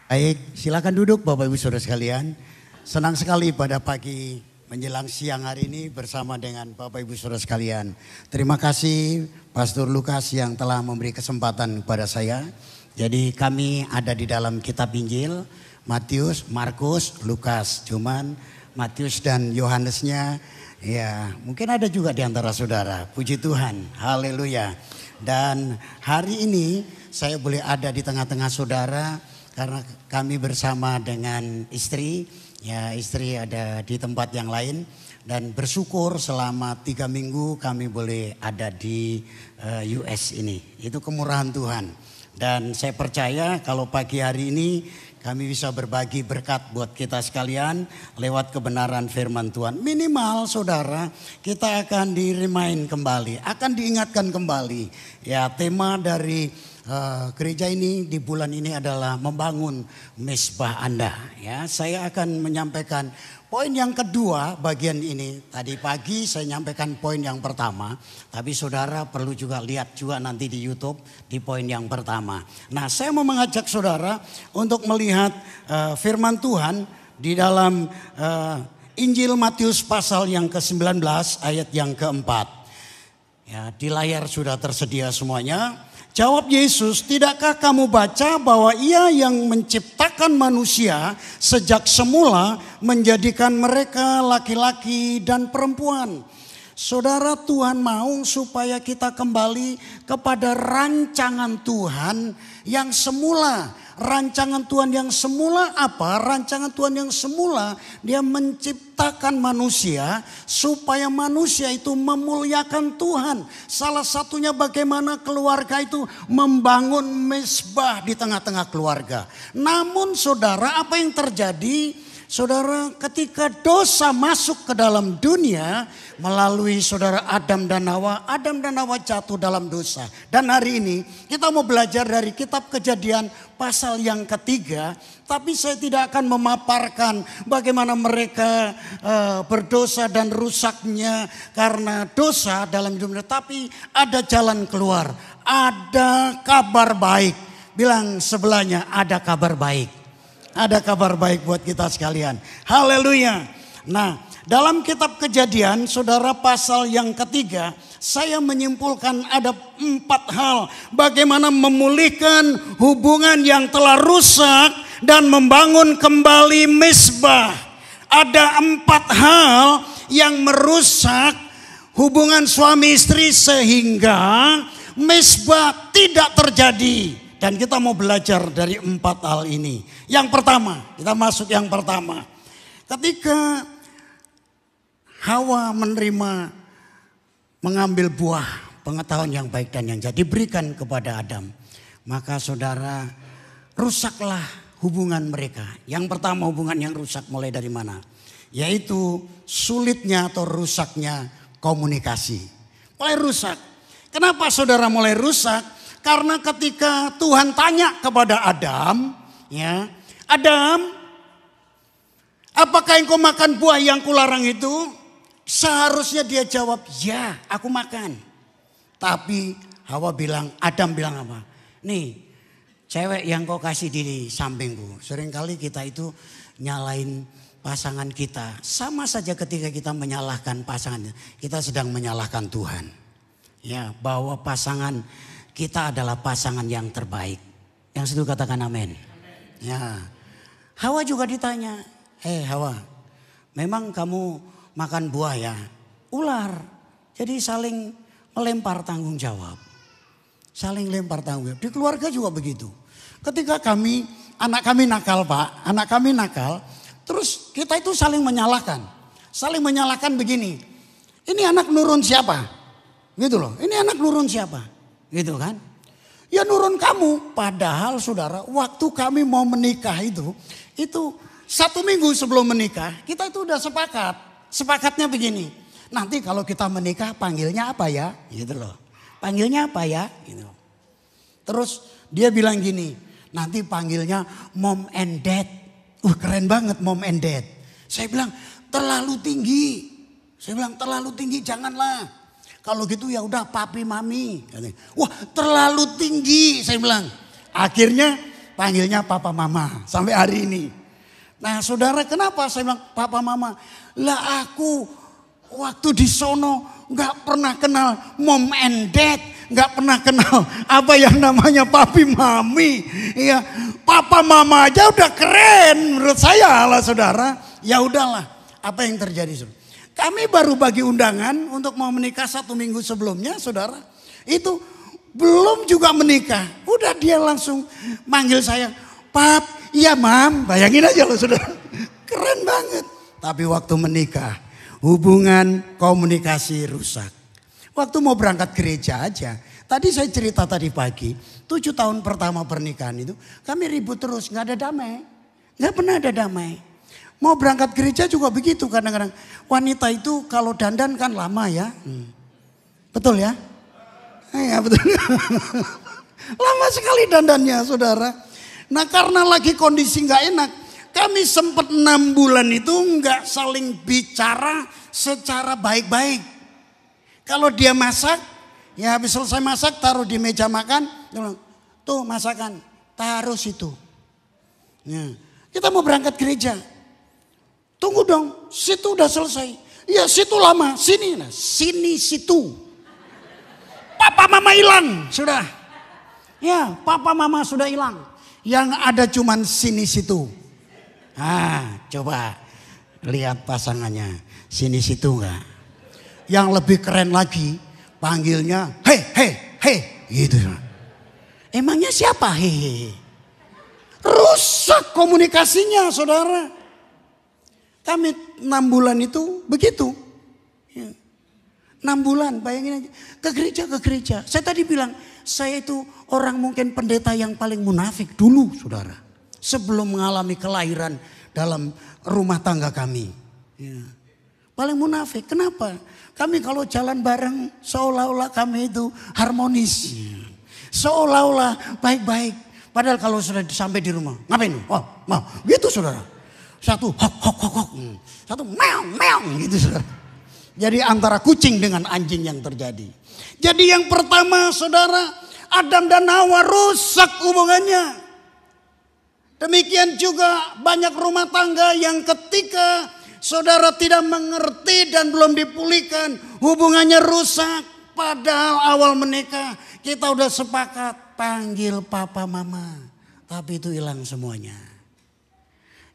Baik, silakan duduk Bapak Ibu Saudara sekalian. Senang sekali pada pagi menjelang siang hari ini bersama dengan Bapak Ibu Saudara sekalian. Terima kasih Pastor Lukas yang telah memberi kesempatan kepada saya. Jadi kami ada di dalam kitab Injil, Matius, Markus, Lukas. Cuman Matius dan Yohanesnya ya mungkin ada juga di antara saudara. Puji Tuhan, haleluya. Dan hari ini saya boleh ada di tengah-tengah saudara karena kami bersama dengan istri, ya istri ada di tempat yang lain dan bersyukur selama 3 minggu kami boleh ada di US ini. Itu kemurahan Tuhan. Dan saya percaya kalau pagi hari ini kami bisa berbagi berkat buat kita sekalian lewat kebenaran firman Tuhan. Minimal saudara kita akan di-remind kembali, akan diingatkan kembali. Ya tema dari gereja ini di bulan ini adalah membangun mezbah Anda. Ya, saya akan menyampaikan poin yang kedua bagian ini. Tadi pagi saya nyampaikan poin yang pertama, tapi saudara perlu juga lihat juga nanti di YouTube di poin yang pertama. Nah, saya mau mengajak saudara untuk melihat firman Tuhan di dalam Injil Matius pasal yang ke-19 ayat yang keempat. Ya, di layar sudah tersedia semuanya. Jawab Yesus, tidakkah kamu baca bahwa Ia yang menciptakan manusia sejak semula menjadikan mereka laki-laki dan perempuan. Saudara, Tuhan mau supaya kita kembali kepada rancangan Tuhan yang semula. Rancangan Tuhan yang semula apa? Rancangan Tuhan yang semula Dia menciptakan manusia supaya manusia itu memuliakan Tuhan. Salah satunya bagaimana keluarga itu membangun mezbah di tengah-tengah keluarga. Namun saudara, apa yang terjadi? Saudara, ketika dosa masuk ke dalam dunia melalui saudara Adam dan Hawa jatuh dalam dosa. Dan hari ini kita mau belajar dari kitab Kejadian pasal yang ketiga. Tapi saya tidak akan memaparkan bagaimana mereka berdosa dan rusaknya karena dosa dalam hidupnya. Tapi ada jalan keluar, ada kabar baik. Bilang sebelahnya, ada kabar baik. Ada kabar baik buat kita sekalian. Haleluya. Nah, dalam kitab Kejadian, saudara pasal yang ketiga, saya menyimpulkan ada 4 hal. Bagaimana memulihkan hubungan yang telah rusak dan membangun kembali mezbah. Ada 4 hal yang merusak hubungan suami istri sehingga mezbah tidak terjadi. Dan kita mau belajar dari 4 hal ini. Yang pertama, kita masuk yang pertama. Ketika Hawa menerima mengambil buah pengetahuan yang baik dan yang jahat diberikan kepada Adam. Maka saudara, rusaklah hubungan mereka. Yang pertama, hubungan yang rusak mulai dari mana? Yaitu sulitnya atau rusaknya komunikasi. Mulai rusak. Kenapa saudara mulai rusak? Karena ketika Tuhan tanya kepada Adam, ya, Adam, apakah engkau makan buah yang kularang itu? Seharusnya dia jawab, ya, aku makan. Tapi Adam bilang apa? Nih, cewek yang kau kasih di sampingku. Seringkali kita itu nyalain pasangan kita. Sama saja ketika kita menyalahkan pasangan, kita sedang menyalahkan Tuhan. Ya, bahwa pasangan kita adalah pasangan yang terbaik. Yang setuju katakan amin. Ya. Hawa juga ditanya, Hawa, memang kamu makan buah ya? Ular. Jadi saling melempar tanggung jawab. Saling lempar tanggung jawab. Di keluarga juga begitu. Ketika anak kami nakal Pak, anak kami nakal. Terus kita itu saling menyalahkan. Saling menyalahkan begini. Ini anak nurun siapa? Gitu loh, ini anak nurun siapa? Gitu kan? Ya nurun kamu. Padahal saudara, waktu kami mau menikah itu 1 minggu sebelum menikah kita itu udah sepakat. Sepakatnya begini. Nanti kalau kita menikah panggilnya apa ya? Gitu loh. Panggilnya apa ya? Gitu. Terus dia bilang gini. Nanti panggilnya mom and dad. Keren banget mom and dad. Saya bilang terlalu tinggi. Janganlah. Kalau gitu ya udah papi mami. Wah terlalu tinggi saya bilang. Akhirnya panggilnya papa mama sampai hari ini. Nah saudara, kenapa saya bilang papa mama? Lah aku waktu di sono gak pernah kenal mom and dad. Gak pernah kenal apa yang namanya papi mami. Ya, papa mama aja udah keren menurut saya lah saudara. Ya udahlah, apa yang terjadi saudara? Kami baru bagi undangan untuk mau menikah 1 minggu sebelumnya saudara. Itu belum juga menikah. Udah dia langsung manggil saya, pap, iya mam. Bayangin aja loh saudara. Keren banget. Tapi waktu menikah, hubungan komunikasi rusak. Waktu mau berangkat gereja aja. Tadi saya cerita tadi pagi, 7 tahun pertama pernikahan itu kami ribut terus, gak ada damai. Gak pernah ada damai. Mau berangkat gereja juga begitu kadang-kadang. Wanita itu kalau dandan kan lama ya. Betul ya? Ya betul. Lama sekali dandannya saudara. Nah karena lagi kondisi gak enak. Kami sempat 6 bulan itu gak saling bicara secara baik-baik. Kalau dia masak, ya habis selesai masak taruh di meja makan. Dia bilang, tuh masakan, taruh situ. Ya, kita mau berangkat gereja. Tunggu dong, situ udah selesai. Ya situ lama, sini. Nah, sini situ. Papa mama hilang, sudah. Ya, papa mama sudah hilang. Yang ada cuman sini situ. Ah, coba lihat pasangannya. Sini situ enggak? Yang lebih keren lagi, panggilnya hei gitu. Emangnya siapa hei? Rusak komunikasinya saudara. Kami 6 bulan itu begitu. 6 bulan, bayangin aja. Ke gereja. Saya tadi bilang, saya itu orang mungkin pendeta yang paling munafik dulu saudara. Sebelum mengalami kelahiran dalam rumah tangga kami. Ya. Paling munafik, kenapa? Kami kalau jalan bareng seolah-olah kami itu harmonis. Ya. Seolah-olah baik-baik. Padahal kalau sudah sampai di rumah, ngapain? Oh, mau gitu saudara. Satu hok. Satu meong gitu saudara. Jadi antara kucing dengan anjing yang terjadi. Jadi yang pertama saudara, Adam dan Hawa rusak hubungannya. Demikian juga banyak rumah tangga yang ketika saudara tidak mengerti dan belum dipulihkan, hubungannya rusak. Padahal awal menikah kita udah sepakat panggil papa mama. Tapi itu hilang semuanya.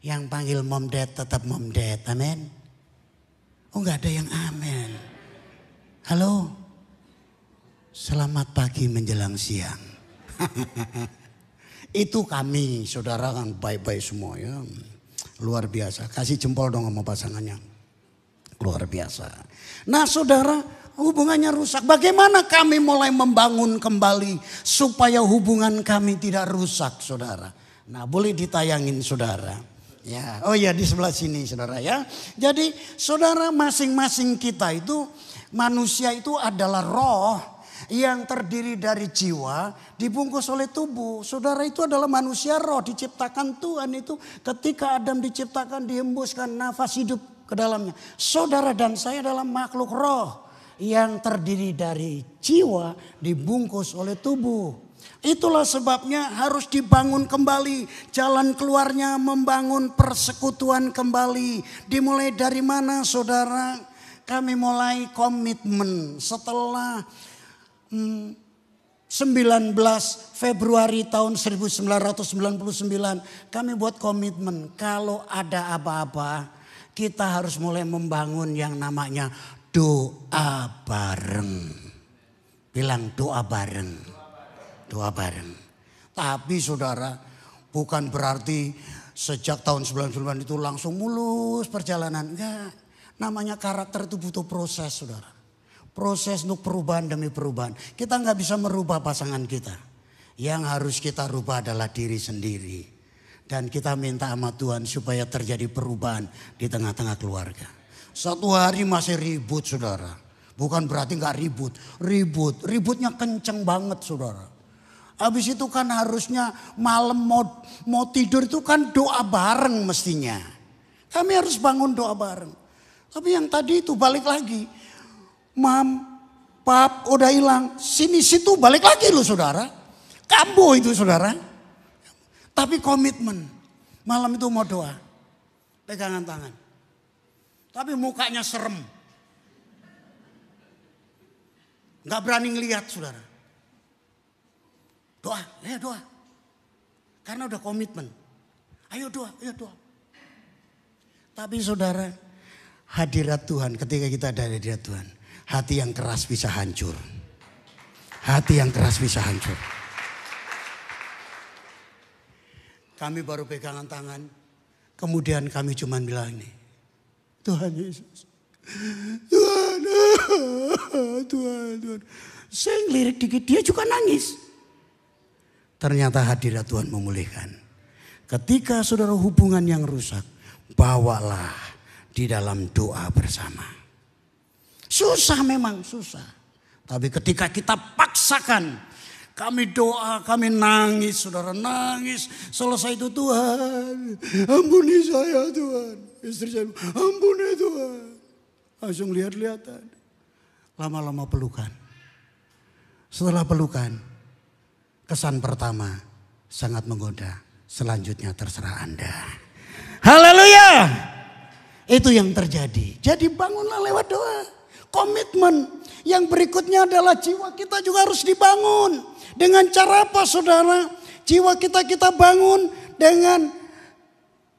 Yang panggil mom dad tetap mom dad, amin. Oh gak ada yang amin. Halo, selamat pagi menjelang siang. Itu kami saudara kan baik-baik semua ya. Luar biasa, kasih jempol dong sama pasangannya. Luar biasa. Nah saudara, hubungannya rusak. Bagaimana kami mulai membangun kembali supaya hubungan kami tidak rusak saudara. Nah boleh ditayangin saudara. Ya, oh ya di sebelah sini saudara ya. Jadi saudara masing-masing kita itu manusia itu adalah roh yang terdiri dari jiwa dibungkus oleh tubuh. Saudara itu adalah manusia roh diciptakan Tuhan itu ketika Adam diciptakan dihembuskan nafas hidup ke dalamnya. Saudara dan saya adalah makhluk roh yang terdiri dari jiwa dibungkus oleh tubuh. Itulah sebabnya harus dibangun kembali. Jalan keluarnya membangun persekutuan kembali. Dimulai dari mana saudara? Kami mulai komitmen setelah 19 Februari tahun 1999. Kami buat komitmen kalau ada apa-apa kita harus mulai membangun yang namanya doa bareng. Bilang doa bareng. Doa bareng. Tapi saudara bukan berarti sejak tahun 99 itu langsung mulus perjalanan. Enggak. Namanya karakter itu butuh proses saudara. Proses untuk perubahan demi perubahan. Kita nggak bisa merubah pasangan kita. Yang harus kita rubah adalah diri sendiri. Dan kita minta sama Tuhan supaya terjadi perubahan di tengah-tengah keluarga. Satu hari masih ribut saudara. Bukan berarti nggak ribut. Ributnya kenceng banget saudara. Habis itu kan harusnya malam mau tidur itu kan doa bareng mestinya. Kami harus bangun doa bareng. Tapi yang tadi itu balik lagi. Mam, pap udah hilang. Sini situ balik lagi loh saudara. Kambo itu saudara. Tapi komitmen. Malam itu mau doa. Pegangan tangan. Tapi mukanya serem. Gak berani ngelihat saudara. Doa, ya doa. Karena udah komitmen. Ayo doa, ayo doa. Tapi saudara, hadirat Tuhan, ketika kita ada hadirat Tuhan, hati yang keras bisa hancur. Hati yang keras bisa hancur. Kami baru pegangan tangan, kemudian kami cuma bilang ini, Tuhan Yesus, Tuhan, Tuhan. Saya ngelirik dikit, dia juga nangis. Ternyata hadirat Tuhan memulihkan. Ketika saudara hubungan yang rusak, bawalah di dalam doa bersama. Susah memang, susah. Tapi ketika kita paksakan, kami doa, kami nangis, saudara nangis. Selesai itu Tuhan, ampuni saya Tuhan. Istri saya, ampuni Tuhan. Langsung lihat-lihatan. Lama-lama pelukan. Setelah pelukan, kesan pertama sangat menggoda. Selanjutnya terserah Anda. Haleluya. Itu yang terjadi. Jadi bangunlah lewat doa. Komitmen. Yang berikutnya adalah jiwa kita juga harus dibangun. Dengan cara apa saudara? Jiwa kita bangun dengan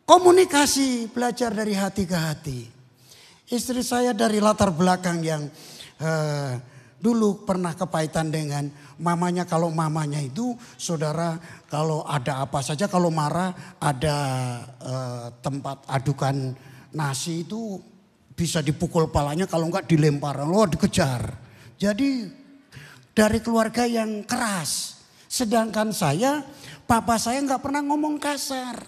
komunikasi. Belajar dari hati ke hati. Istri saya dari latar belakang yang dulu pernah kepahitan dengan mamanya. Kalau mamanya itu saudara, kalau ada apa saja, kalau marah ada tempat adukan nasi itu bisa dipukul palanya, kalau enggak dilempar, dikejar. Jadi dari keluarga yang keras. Sedangkan saya, papa saya enggak pernah ngomong kasar.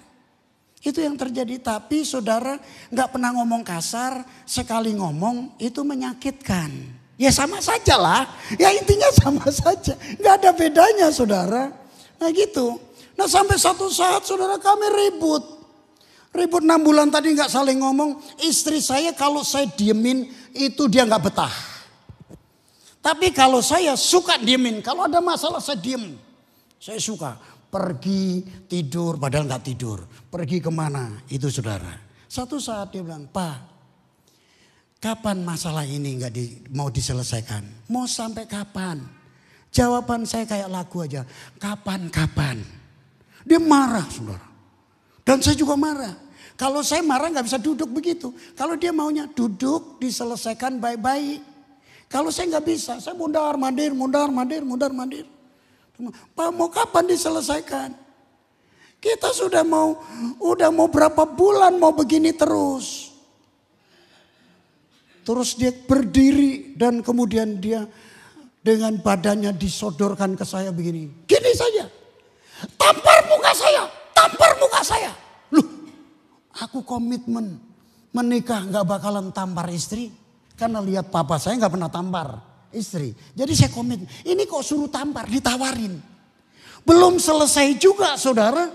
Itu yang terjadi. Tapi saudara enggak pernah ngomong kasar, sekali ngomong itu menyakitkan. Ya sama saja lah. Ya intinya sama saja. Enggak ada bedanya saudara. Nah gitu. Nah sampai satu saat saudara kami ribut. Ribut 6 bulan tadi nggak saling ngomong. Istri saya kalau saya diemin itu dia nggak betah. Tapi kalau saya suka diemin. Kalau ada masalah saya diem. Saya suka pergi tidur padahal nggak tidur. Pergi kemana itu saudara. Satu saat dia bilang, Pak, kapan masalah ini nggak mau diselesaikan? Mau sampai kapan? Jawaban saya kayak lagu aja. Kapan-kapan. Dia marah saudara. Dan saya juga marah. Kalau saya marah nggak bisa duduk begitu. Kalau dia maunya duduk diselesaikan baik-baik. Kalau saya nggak bisa, saya mundar mandir. Pak mau kapan diselesaikan? Kita udah mau berapa bulan mau begini terus. Terus dia berdiri dan kemudian dia dengan badannya disodorkan ke saya begini. Gini saja. Tampar muka saya. Loh, aku komitmen menikah gak bakalan tampar istri. Karena lihat papa saya gak pernah tampar istri. Jadi saya komitmen. Ini kok suruh tampar, ditawarin. Belum selesai juga saudara.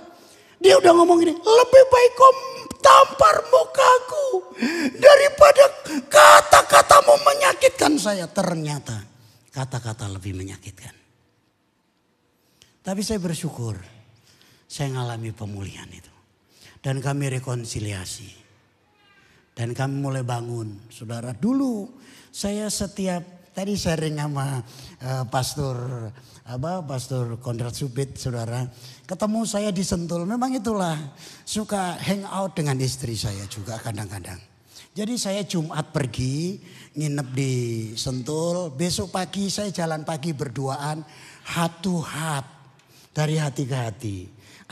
Dia udah ngomong gini, lebih baik kau tampar mukaku daripada kata-katamu menyakitkan saya. Ternyata kata-kata lebih menyakitkan. Tapi saya bersyukur saya mengalami pemulihan itu. Dan kami rekonsiliasi. Dan kami mulai bangun. Saudara dulu saya tadi sharing sama Pastor Konrad Subit saudara. Ketemu saya di Sentul. Memang itulah suka hang out dengan istri saya juga kadang-kadang. Jadi saya Jumat pergi nginep di Sentul. Besok pagi saya jalan pagi berduaan heart to heart. Dari hati ke hati.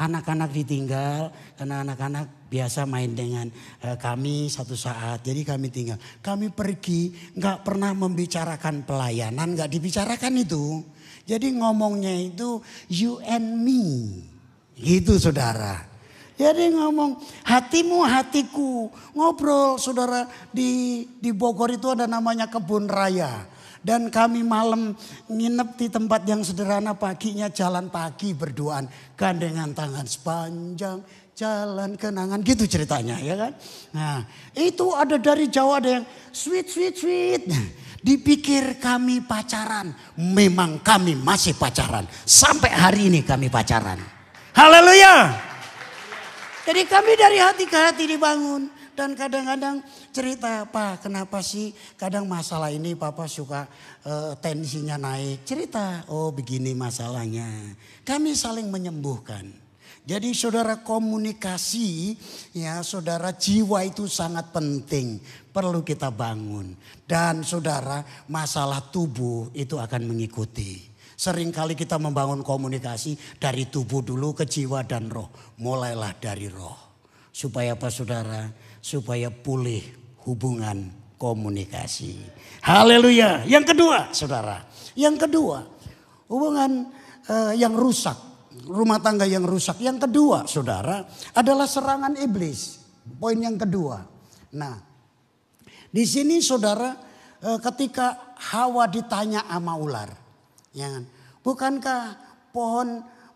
Anak-anak ditinggal karena anak-anak biasa main dengan kami satu saat. Jadi kami tinggal. Kami pergi gak pernah membicarakan pelayanan. Gak dibicarakan itu. Jadi ngomongnya itu you and me. Gitu saudara. Jadi ngomong hatimu hatiku. Ngobrol saudara di Bogor itu ada namanya Kebun Raya. Dan kami malam nginep di tempat yang sederhana, paginya jalan pagi berduaan. Gandengan tangan sepanjang jalan kenangan, gitu ceritanya ya kan. Nah itu ada dari Jawa ada yang sweet. Dipikir kami pacaran, memang kami masih pacaran. Sampai hari ini kami pacaran. Haleluya. Jadi kami dari hati ke hati dibangun. Dan kadang-kadang cerita, Pak kenapa sih kadang masalah ini Papa suka tensinya naik. Cerita, oh begini masalahnya. Kami saling menyembuhkan. Jadi saudara komunikasi ya saudara jiwa itu sangat penting. Perlu kita bangun. Dan saudara masalah tubuh itu akan mengikuti. Seringkali kita membangun komunikasi dari tubuh dulu ke jiwa dan roh. Mulailah dari roh. Supaya apa saudara? Supaya pulih hubungan komunikasi. Haleluya. Yang kedua saudara. Yang kedua hubungan yang rusak. Rumah tangga yang rusak. Yang kedua saudara adalah serangan iblis. Poin yang kedua. Nah di sini saudara ketika Hawa ditanya sama ular. Ya kan? Bukankah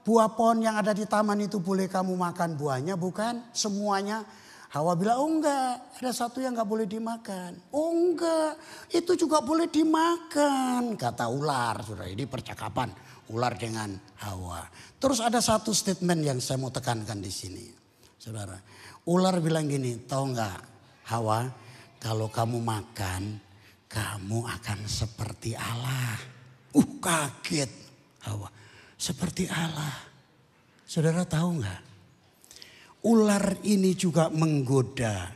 buah pohon yang ada di taman itu boleh kamu makan buahnya? Bukan semuanya. Hawa bilang, oh enggak, ada satu yang enggak boleh dimakan. Oh enggak, itu juga boleh dimakan. Kata ular, saudara, ini percakapan ular dengan Hawa. Terus ada satu statement yang saya mau tekankan di sini. Saudara, ular bilang gini, tahu enggak Hawa, kalau kamu makan, kamu akan seperti Allah. Kaget Hawa, seperti Allah. Saudara tahu enggak? Ular ini juga menggoda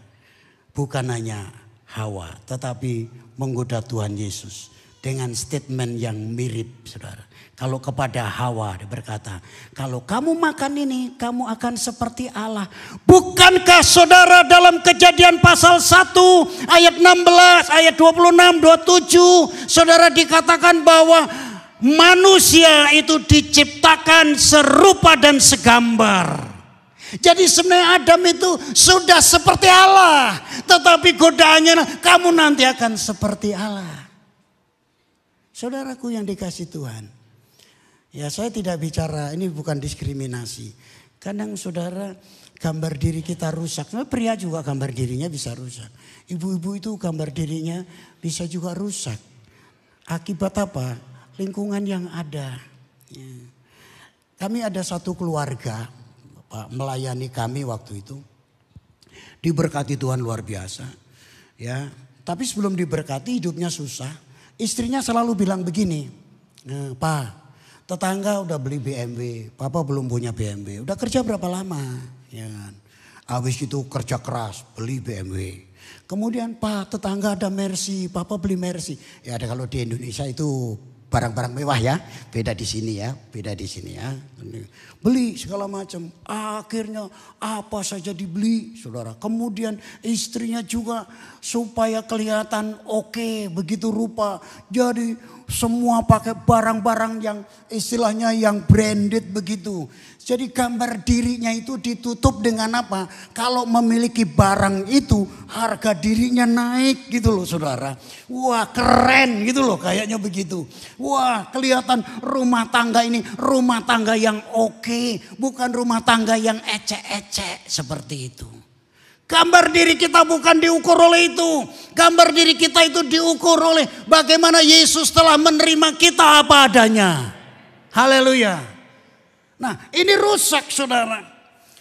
bukan hanya Hawa tetapi menggoda Tuhan Yesus dengan statement yang mirip saudara. Kalau kepada Hawa dia berkata, kalau kamu makan ini kamu akan seperti Allah. Bukankah saudara dalam Kejadian pasal 1 ayat 16 ayat 26 27 saudara dikatakan bahwa manusia itu diciptakan serupa dan segambar. Jadi sebenarnya Adam itu sudah seperti Allah. Tetapi godaannya kamu nanti akan seperti Allah. Saudaraku yang dikasih Tuhan. Ya saya tidak bicara ini bukan diskriminasi. Kadang saudara gambar diri kita rusak. Pria juga gambar dirinya bisa rusak. Ibu-ibu itu gambar dirinya bisa juga rusak. Akibat apa? Lingkungan yang ada. Ya. Kami ada satu keluarga. Pak melayani kami waktu itu diberkati Tuhan luar biasa ya, tapi sebelum diberkati hidupnya susah. Istrinya selalu bilang begini, Pak tetangga udah beli BMW, Papa belum punya BMW. Udah kerja berapa lama ya kan? Habis itu kerja keras beli BMW. Kemudian Pak tetangga ada Mercy, Papa beli Mercy. Ya ada, kalau di Indonesia itu barang-barang mewah ya, beda di sini ya, beda di sini ya. Beli segala macam, akhirnya apa saja dibeli saudara. Kemudian istrinya juga supaya kelihatan oke, begitu rupa. Jadi semua pakai barang-barang yang istilahnya yang branded begitu. Jadi gambar dirinya itu ditutup dengan apa? Kalau memiliki barang itu harga dirinya naik gitu loh saudara. Wah keren gitu loh kayaknya begitu. Wah kelihatan rumah tangga ini rumah tangga yang oke. Bukan rumah tangga yang ecek-ecek seperti itu. Gambar diri kita bukan diukur oleh itu. Gambar diri kita itu diukur oleh bagaimana Yesus telah menerima kita apa adanya. Haleluya. Nah ini rusak saudara.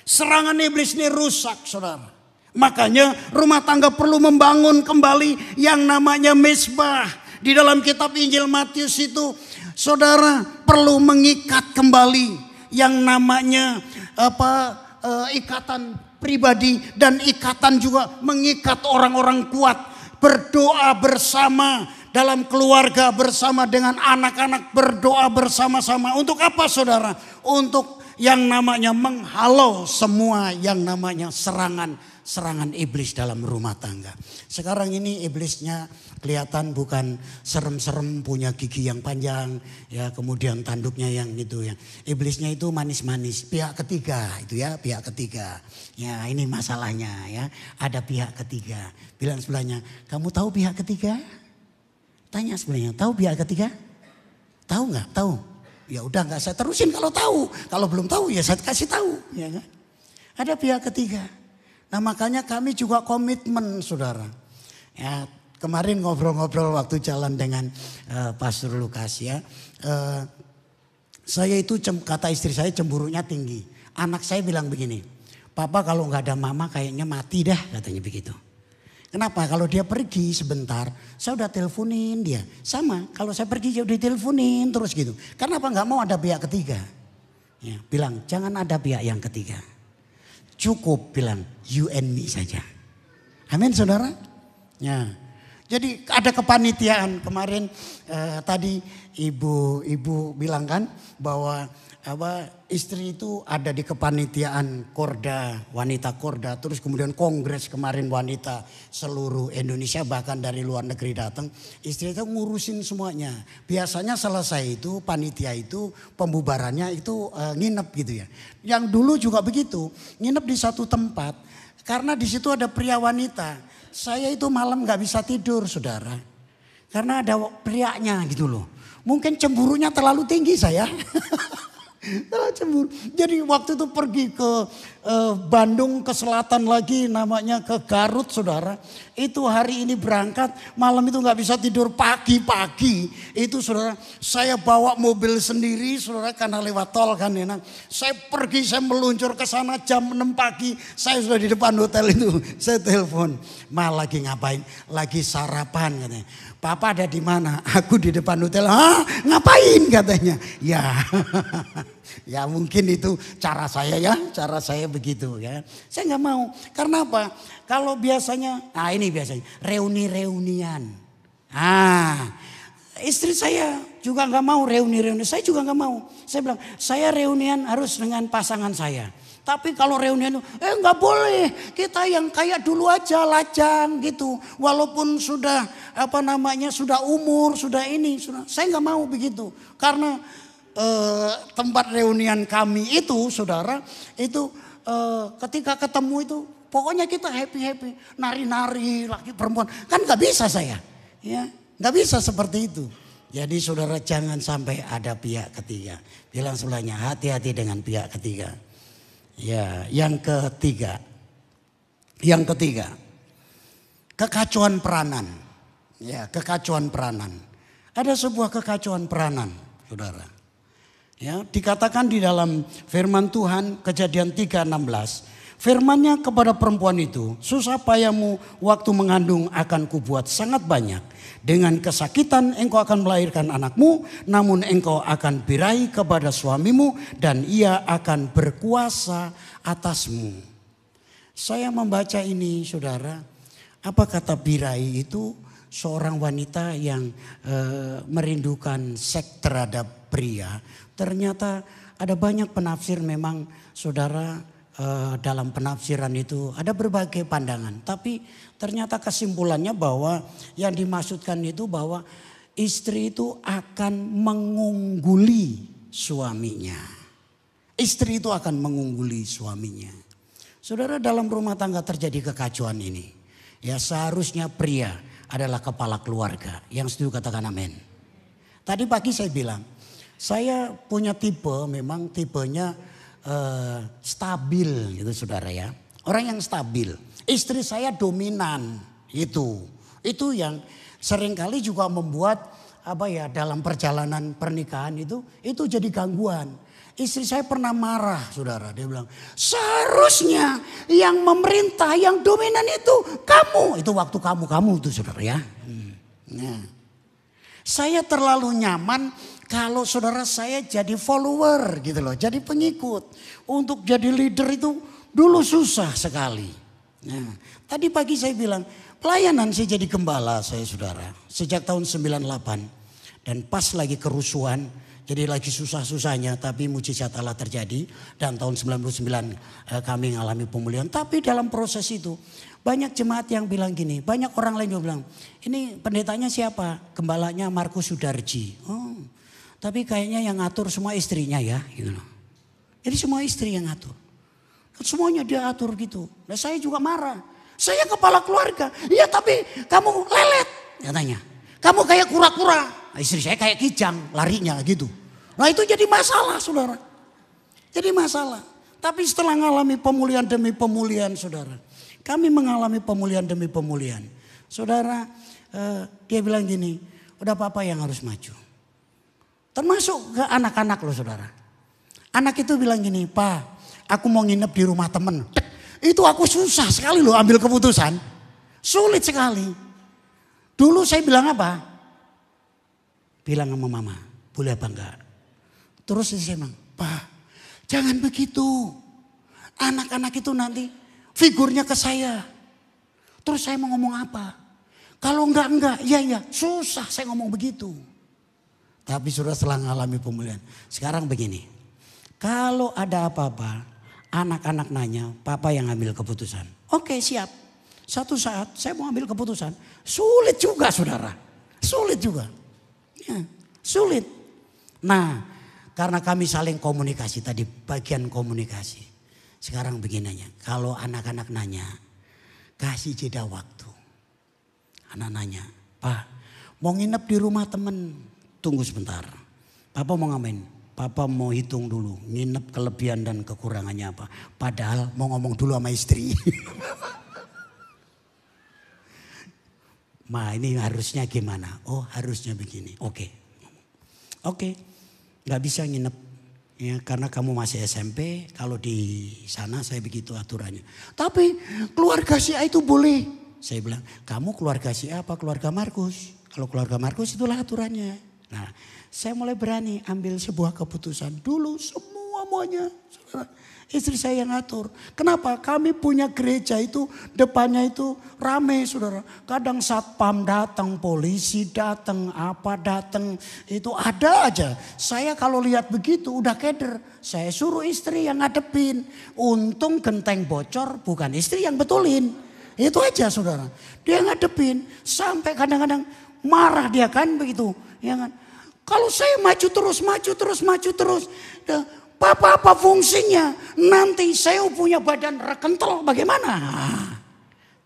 Serangan iblis ini rusak saudara. Makanya rumah tangga perlu membangun kembali yang namanya mezbah. Di dalam kitab Injil Matius itu saudara perlu mengikat kembali yang namanya ikatan pribadi. Dan ikatan juga mengikat orang-orang kuat. Berdoa bersama dalam keluarga bersama dengan anak-anak, berdoa bersama-sama. Untuk apa saudara? Untuk yang namanya menghalau semua yang namanya serangan iblis dalam rumah tangga. Sekarang ini iblisnya kelihatan bukan serem-serem punya gigi yang panjang ya, kemudian tanduknya yang gitu ya. Iblisnya itu manis-manis, pihak ketiga itu ya, pihak ketiga. Ya ini masalahnya ya, ada pihak ketiga. Bilang sebelahnya, kamu tahu pihak ketiga? Tanya sebelahnya, tahu pihak ketiga? Tahu nggak? Tahu? Ya udah nggak saya terusin kalau tahu. Kalau belum tahu ya saya kasih tahu. Ya kan? Ada pihak ketiga. Nah makanya kami juga komitmen saudara. Ya kemarin ngobrol-ngobrol waktu jalan dengan Pastor Lukas ya. Saya itu kata istri saya cemburunya tinggi. Anak saya bilang begini, Papa kalau nggak ada mama kayaknya mati dah, katanya begitu. Kenapa? Kalau dia pergi sebentar, saya udah teleponin dia. Sama, kalau saya pergi dia udah teleponin terus gitu. Karena apa? Nggak mau ada pihak ketiga. Ya, bilang jangan ada pihak yang ketiga. Cukup bilang you and me saja. Amin saudara. Ya. Jadi ada kepanitiaan kemarin tadi ibu bilang kan bahwa istri itu ada di kepanitiaan Korda, wanita Korda, terus kemudian kongres kemarin wanita seluruh Indonesia bahkan dari luar negeri datang, istri itu ngurusin semuanya. Biasanya selesai itu panitia itu pembubarannya itu nginep gitu ya. Yang dulu juga begitu, nginep di satu tempat karena di situ ada pria wanita. Saya itu malam nggak bisa tidur saudara, karena ada prianya gitu loh. Mungkin cemburunya terlalu tinggi saya. Terlalu cemburu. Jadi waktu itu pergi ke Bandung, ke selatan lagi namanya ke Garut saudara. Itu hari ini berangkat, malam itu gak bisa tidur, pagi-pagi. Itu saudara, saya bawa mobil sendiri saudara karena lewat tol kan enak. Saya pergi, saya meluncur ke sana jam 6 pagi. Saya sudah di depan hotel itu, saya telepon. Ma lagi ngapain? Lagi sarapan katanya. Papa ada di mana? Aku di depan hotel. Hah? Ngapain katanya? Ya. Ya mungkin itu cara saya ya, cara saya begitu ya. Saya nggak mau, karena apa? Kalau biasanya, nah ini biasanya reuni-reunian. Istri saya juga nggak mau reuni-reuni, saya juga nggak mau. Saya bilang, saya reunian harus dengan pasangan saya. Tapi kalau reunian nggak boleh, kita yang kayak dulu aja lajang gitu. Walaupun sudah sudah umur, sudah ini, saya nggak mau begitu. Karena tempat reunian kami itu saudara, itu ketika ketemu itu pokoknya kita happy, nari-nari laki perempuan. Kan nggak bisa saya, ya nggak bisa seperti itu. Jadi saudara jangan sampai ada pihak ketiga. Bilang sebelahnya hati-hati dengan pihak ketiga. Ya, yang ketiga, kekacauan peranan. Ya, kekacauan peranan. Ada sebuah kekacauan peranan, saudara. Ya, dikatakan di dalam firman Tuhan Kejadian 3:16, firman-Nya kepada perempuan itu, susah payahmu waktu mengandung akan kubuat sangat banyak. Dengan kesakitan engkau akan melahirkan anakmu, namun engkau akan birahi kepada suamimu dan ia akan berkuasa atasmu. Saya membaca ini saudara, apa kata birahi itu? Seorang wanita yang merindukan seks terhadap pria. Ternyata ada banyak penafsir memang saudara, dalam penafsiran itu ada berbagai pandangan. Tapi ternyata kesimpulannya bahwa yang dimaksudkan itu bahwa istri itu akan mengungguli suaminya. Istri itu akan mengungguli suaminya. Saudara, dalam rumah tangga terjadi kekacauan ini. Ya seharusnya pria adalah kepala keluarga. Yang setuju katakan amin. Tadi pagi saya bilang, saya punya tipe, memang tipenya stabil gitu saudara ya. Orang yang stabil. Istri saya dominan itu yang seringkali juga membuat dalam perjalanan pernikahan itu jadi gangguan. Istri saya pernah marah saudara, dia bilang seharusnya yang memerintah, yang dominan itu kamu. Itu waktu kamu itu saudara ya. Nah, saya terlalu nyaman kalau saudara saya jadi follower gitu loh, jadi pengikut. Untuk jadi leader itu dulu susah sekali. Nah, tadi pagi saya bilang pelayanan saya jadi gembala saya saudara. Sejak tahun 98 dan pas lagi kerusuhan, jadi lagi susah-susahnya tapi mujizat Allah terjadi. Dan tahun 99 kami mengalami pemulihan. Tapi dalam proses itu banyak jemaat yang bilang gini, banyak orang lain yang bilang ini pendetanya siapa? Gembalanya Markus Sudarji. Tapi kayaknya yang ngatur semua istrinya ya gitu loh. Jadi semua istri yang ngatur. Semuanya dia atur gitu. Nah saya juga marah. Saya kepala keluarga. Iya tapi kamu lelet katanya. Kamu kayak kura-kura. Nah, istri saya kayak kijang larinya gitu. Nah itu jadi masalah saudara. Jadi masalah. Tapi setelah mengalami pemulihan demi pemulihan saudara. Kami mengalami pemulihan demi pemulihan. Saudara dia bilang gini. Udah papa yang harus maju. Termasuk ke anak-anak loh saudara. Anak itu bilang gini, Pak aku mau nginep di rumah temen. Itu aku susah sekali loh ambil keputusan. Sulit sekali. Dulu saya bilang apa? Bilang sama mama, boleh apa enggak? Terus saya bilang, Pak, jangan begitu. Anak-anak itu nanti figurnya ke saya. Terus saya mau ngomong apa? Kalau enggak, iya, susah saya ngomong begitu. Tapi sudah setelah mengalami pemulihan. Sekarang begini, kalau ada apa-apa, anak-anak nanya, papa yang ambil keputusan. Oke, siap. Satu saat saya mau ambil keputusan. Sulit juga saudara, sulit juga. Ya, sulit. Nah, karena kami saling komunikasi tadi, bagian komunikasi. Sekarang begininya, kalau anak-anak nanya, kasih jeda waktu. Anak nanya, Pak mau nginep di rumah temen, tunggu sebentar. Papa mau ngapain? Papa mau hitung dulu, nginep kelebihan dan kekurangannya apa. Padahal mau ngomong dulu sama istri. Ma ini harusnya gimana? Oh harusnya begini. Oke. Gak bisa nginep. Ya, karena kamu masih SMP. Kalau di sana saya begitu aturannya. Tapi keluarga si A itu boleh. Saya bilang kamu keluarga si A apa keluarga Markus? Kalau keluarga Markus itulah aturannya. Nah saya mulai berani ambil sebuah keputusan. Dulu semuanya. Istri saya yang ngatur. Kenapa? Kami punya gereja itu depannya itu rame saudara. Kadang satpam datang, polisi datang, apa datang. Itu ada aja. Saya kalau lihat begitu udah keder. Saya suruh istri yang ngadepin. Untung genteng bocor bukan istri yang betulin. Itu aja saudara. Dia ngadepin sampai kadang-kadang marah dia kan begitu. Ya kan? Kalau saya maju terus. Papa apa fungsinya? Nanti saya punya badan rekentel bagaimana?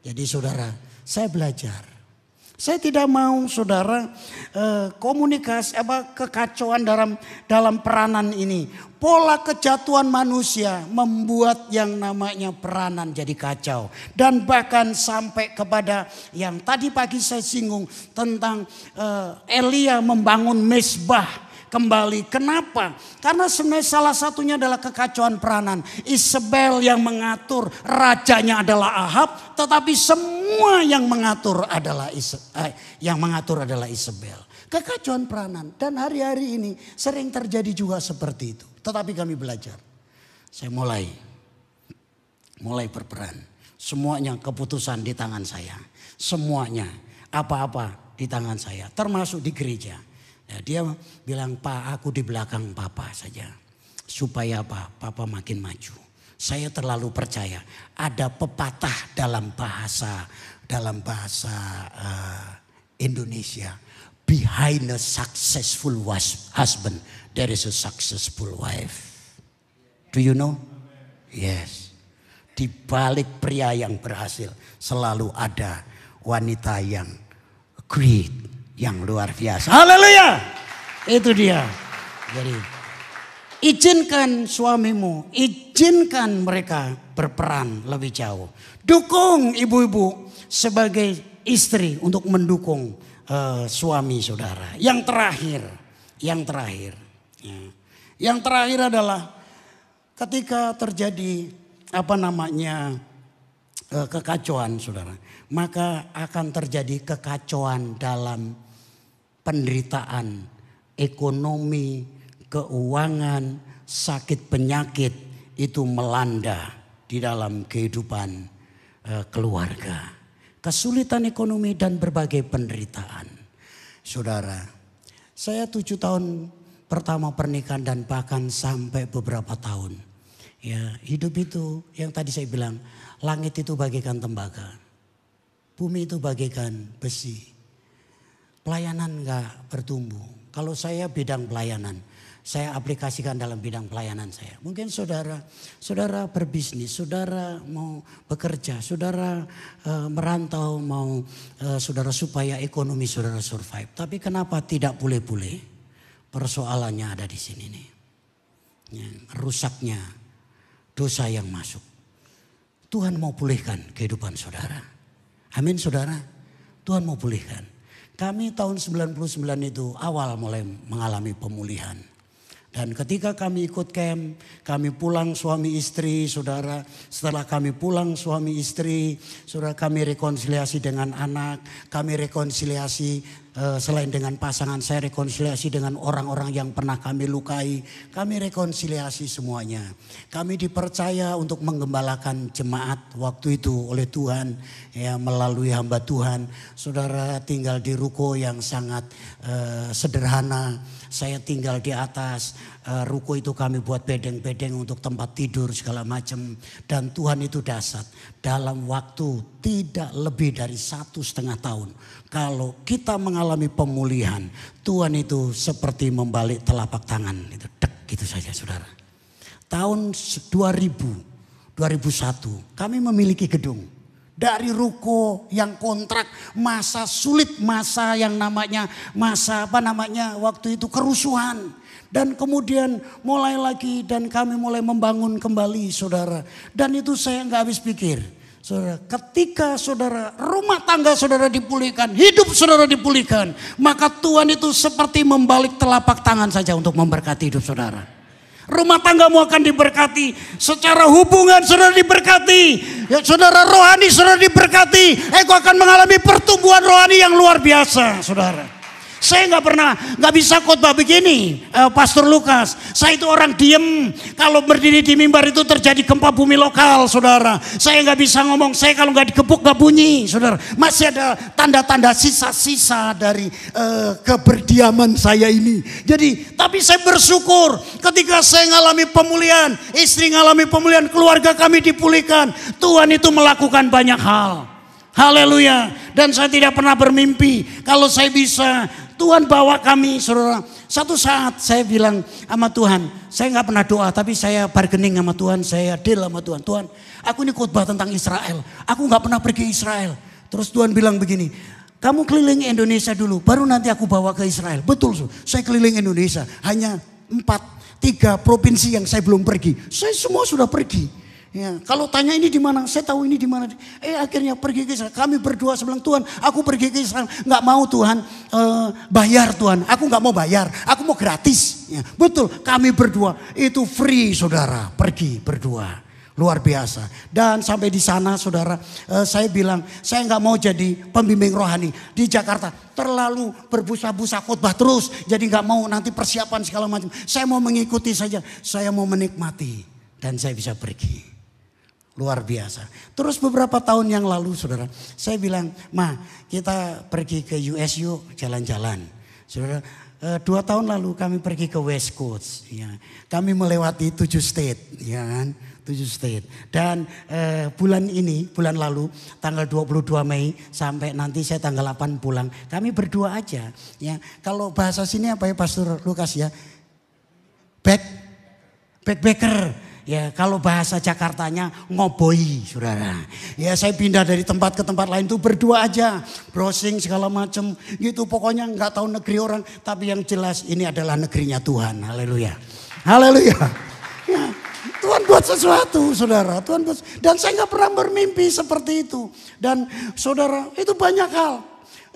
Jadi saudara, saya belajar. Saya tidak mau saudara komunikasi kekacauan dalam peranan ini. Pola kejatuhan manusia membuat yang namanya peranan jadi kacau. Dan bahkan sampai kepada yang tadi pagi saya singgung tentang Elia membangun mezbah. Kembali, kenapa? Karena sebenarnya salah satunya adalah kekacauan peranan. Isabel yang mengatur, rajanya adalah Ahab, tetapi semua yang mengatur adalah Isabel. Kekacauan peranan dan hari-hari ini sering terjadi juga seperti itu. Tetapi kami belajar. Saya mulai berperan. Semuanya keputusan di tangan saya. Semuanya apa-apa di tangan saya, termasuk di gereja. Ya, dia bilang, Pak aku di belakang Papa saja. Supaya apa? Papa makin maju. Saya terlalu percaya. Ada pepatah dalam bahasa Indonesia. Behind a successful husband, there is a successful wife. Do you know? Yes. Di balik pria yang berhasil selalu ada wanita yang great. Yang luar biasa. Haleluya. Itu dia. Jadi izinkan suamimu, izinkan mereka berperan lebih jauh. Dukung ibu-ibu sebagai istri untuk mendukung suami saudara. Yang terakhir adalah ketika terjadi kekacauan saudara. Maka akan terjadi kekacauan dalam penderitaan, ekonomi, keuangan, sakit penyakit itu melanda di dalam kehidupan keluarga. Kesulitan ekonomi dan berbagai penderitaan. Saudara, saya 7 tahun pertama pernikahan dan bahkan sampai beberapa tahun. Ya, hidup itu yang tadi saya bilang, langit itu bagaikan tembaga. Bumi itu bagaikan besi. Pelayanan gak bertumbuh. Kalau saya bidang pelayanan, saya aplikasikan dalam bidang pelayanan saya. Mungkin saudara berbisnis, saudara mau bekerja, saudara merantau, mau saudara supaya ekonomi saudara survive. Tapi kenapa tidak boleh-boleh? Persoalannya ada di sini nih. Ya, rusaknya dosa yang masuk. Tuhan mau pulihkan kehidupan saudara. Amin saudara. Tuhan mau pulihkan. Kami tahun 99 itu awal mulai mengalami pemulihan. Dan ketika kami ikut camp, kami pulang suami istri, saudara. Setelah kami pulang suami istri, saudara, kami rekonsiliasi dengan anak, kami rekonsiliasi selain dengan pasangan, saya rekonsiliasi dengan orang-orang yang pernah kami lukai. Kami rekonsiliasi semuanya. Kami dipercaya untuk menggembalakan jemaat waktu itu oleh Tuhan, ya, melalui hamba Tuhan. Saudara tinggal di ruko yang sangat sederhana. Saya tinggal di atas ruko itu, kami buat bedeng-bedeng untuk tempat tidur segala macam. Dan Tuhan itu dahsyat. Dalam waktu tidak lebih dari 1,5 tahun, kalau kita mengalami pemulihan, Tuhan itu seperti membalik telapak tangan. Itu dek gitu saja, saudara. Tahun 2001 kami memiliki gedung. Dari ruko yang kontrak, masa sulit, masa yang namanya waktu itu kerusuhan. Dan kemudian mulai lagi dan kami mulai membangun kembali, saudara. Dan itu saya nggak habis pikir. Saudara, ketika saudara rumah tangga saudara dipulihkan, hidup saudara dipulihkan, maka Tuhan itu seperti membalik telapak tangan saja untuk memberkati hidup saudara. Rumah tanggamu akan diberkati, secara hubungan saudara diberkati, ya, saudara rohani saudara diberkati, engkau akan mengalami pertumbuhan rohani yang luar biasa, saudara. Saya nggak bisa khotbah begini, Pastor Lukas. Saya itu orang diem. Kalau berdiri di mimbar itu terjadi gempa bumi lokal, saudara. Saya nggak bisa ngomong. Saya kalau nggak dikepuk nggak bunyi, saudara. Masih ada tanda-tanda sisa-sisa dari keberdiaman saya ini. Jadi, tapi saya bersyukur ketika saya ngalami pemulihan, istri ngalami pemulihan, keluarga kami dipulihkan. Tuhan itu melakukan banyak hal. Haleluya. Dan saya tidak pernah bermimpi kalau saya bisa. Tuhan bawa kami, saudara. Satu saat saya bilang sama Tuhan, saya nggak pernah doa, tapi saya bargaining sama Tuhan, saya deal sama Tuhan. Tuhan, aku ini khotbah tentang Israel. Aku nggak pernah pergi Israel. Terus Tuhan bilang begini, kamu keliling Indonesia dulu, baru nanti aku bawa ke Israel. Betul, saya keliling Indonesia. Hanya 3 provinsi yang saya belum pergi. Saya semua sudah pergi. Ya, kalau tanya ini di mana, saya tahu ini di mana. Akhirnya pergi ke Israel. Kami berdua sebelum Tuhan, aku pergi ke Israel. Nggak mau Tuhan bayar Tuhan. Aku nggak mau bayar, aku mau gratis. Ya, betul, kami berdua itu free, saudara. Pergi berdua, luar biasa. Dan sampai di sana, saudara, saya bilang saya nggak mau jadi pembimbing rohani di Jakarta. Terlalu berbusa-busa khotbah terus, jadi nggak mau nanti persiapan segala macam. Saya mau mengikuti saja, saya mau menikmati dan saya bisa pergi. Luar biasa. Terus beberapa tahun yang lalu, saudara, saya bilang, Ma, kita pergi ke US yuk, jalan-jalan. Saudara, 2 tahun lalu kami pergi ke West Coast. Ya. Kami melewati 7 state, ya kan? 7 state. Dan bulan lalu, tanggal 22 Mei sampai nanti saya tanggal 8 pulang. Kami berdua aja. Ya. Kalau bahasa sini apa ya, Pastor Lukas ya? Backpacker. Ya, kalau bahasa Jakartanya ngoboi, saudara. Ya, saya pindah dari tempat ke tempat lain tuh berdua aja, browsing segala macam gitu. Pokoknya nggak tahu negeri orang, tapi yang jelas ini adalah negerinya Tuhan. Haleluya, haleluya. Ya, Tuhan buat sesuatu, saudara. Tuhan buat, dan saya nggak pernah bermimpi seperti itu. Dan saudara, itu banyak hal.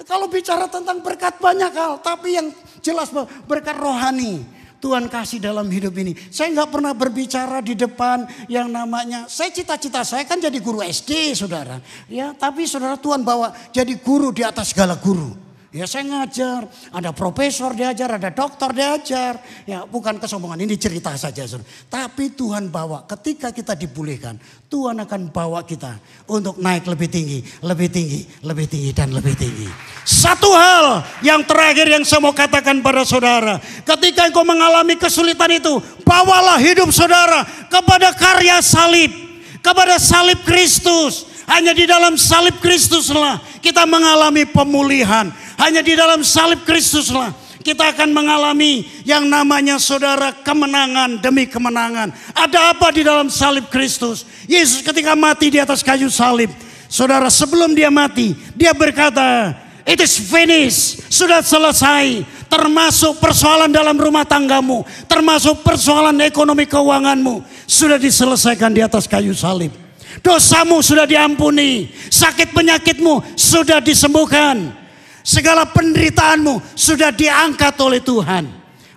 Kalau bicara tentang berkat banyak hal, tapi yang jelas berkat rohani Tuhan kasih dalam hidup ini. Saya nggak pernah berbicara di depan yang namanya, saya cita-cita saya kan jadi guru SD, saudara. Ya, tapi saudara, Tuhan bawa jadi guru di atas segala guru. Ya, saya ngajar, ada profesor diajar, ada dokter diajar. Ya, bukan kesombongan, ini cerita saja, saudara. Tapi Tuhan bawa, ketika kita dipulihkan, Tuhan akan bawa kita untuk naik lebih tinggi, lebih tinggi, lebih tinggi, dan lebih tinggi. Satu hal yang terakhir yang saya mau katakan pada saudara. Ketika engkau mengalami kesulitan itu, bawalah hidup saudara kepada karya salib. Kepada salib Kristus. Hanya di dalam salib Kristuslah kita mengalami pemulihan. Hanya di dalam salib Kristuslah kita akan mengalami yang namanya saudara kemenangan demi kemenangan. Ada apa di dalam salib Kristus? Yesus ketika mati di atas kayu salib, saudara, sebelum dia mati, dia berkata, "It is finished," sudah selesai. Termasuk persoalan dalam rumah tanggamu, termasuk persoalan ekonomi keuanganmu, sudah diselesaikan di atas kayu salib. Dosamu sudah diampuni, sakit penyakitmu sudah disembuhkan, segala penderitaanmu sudah diangkat oleh Tuhan.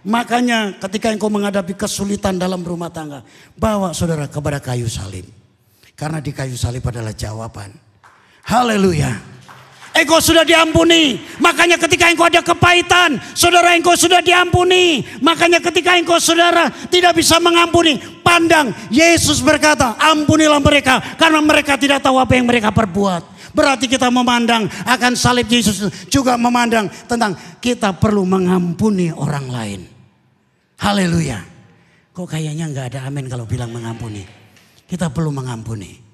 Makanya ketika engkau menghadapi kesulitan dalam rumah tangga, bawa saudara kepada kayu salib. Karena di kayu salib adalah jawaban. Haleluya. Engkau sudah diampuni. Makanya ketika engkau ada kepahitan, saudara, engkau sudah diampuni. Makanya ketika engkau saudara tidak bisa mengampuni, pandang Yesus berkata, ampunilah mereka karena mereka tidak tahu apa yang mereka perbuat. Berarti kita memandang akan salib Yesus, juga memandang tentang kita perlu mengampuni orang lain. Haleluya. Kok kayaknya nggak ada amin kalau bilang mengampuni. Kita perlu mengampuni.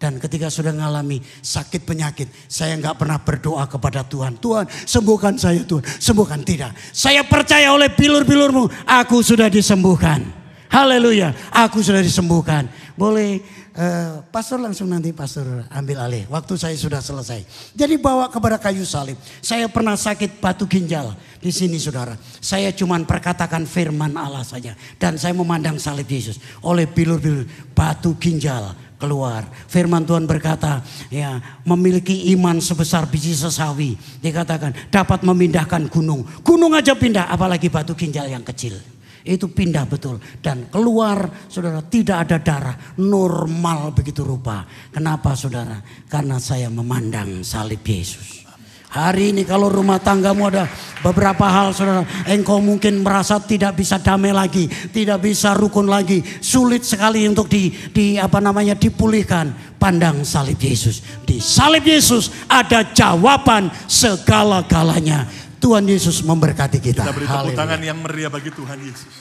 Dan ketika sudah mengalami sakit penyakit, saya nggak pernah berdoa kepada Tuhan. Tuhan sembuhkan saya, Tuhan sembuhkan. Tidak. Saya percaya oleh bilur-bilurmu, aku sudah disembuhkan. Haleluya, aku sudah disembuhkan. Boleh pastor langsung nanti pastor ambil alih. Waktu saya sudah selesai. Jadi bawa kepada kayu salib. Saya pernah sakit batu ginjal. Di sini saudara, saya cuman perkatakan firman Allah saja. Dan saya memandang salib Yesus. Oleh bilur-bilur batu ginjal keluar. Firman Tuhan berkata, ya, memiliki iman sebesar biji sesawi, dikatakan dapat memindahkan gunung. Gunung aja pindah, apalagi batu ginjal yang kecil. Itu pindah betul. Dan keluar, saudara, tidak ada darah. Normal begitu rupa. Kenapa saudara? Karena saya memandang salib Yesus. Hari ini kalau rumah tanggamu ada beberapa hal, saudara, engkau mungkin merasa tidak bisa damai lagi, tidak bisa rukun lagi, sulit sekali untuk dipulihkan. Pandang salib Yesus. Di salib Yesus ada jawaban segala-galanya. Tuhan Yesus memberkati kita. Kita beri tepuk tangan yang meriah bagi Tuhan Yesus.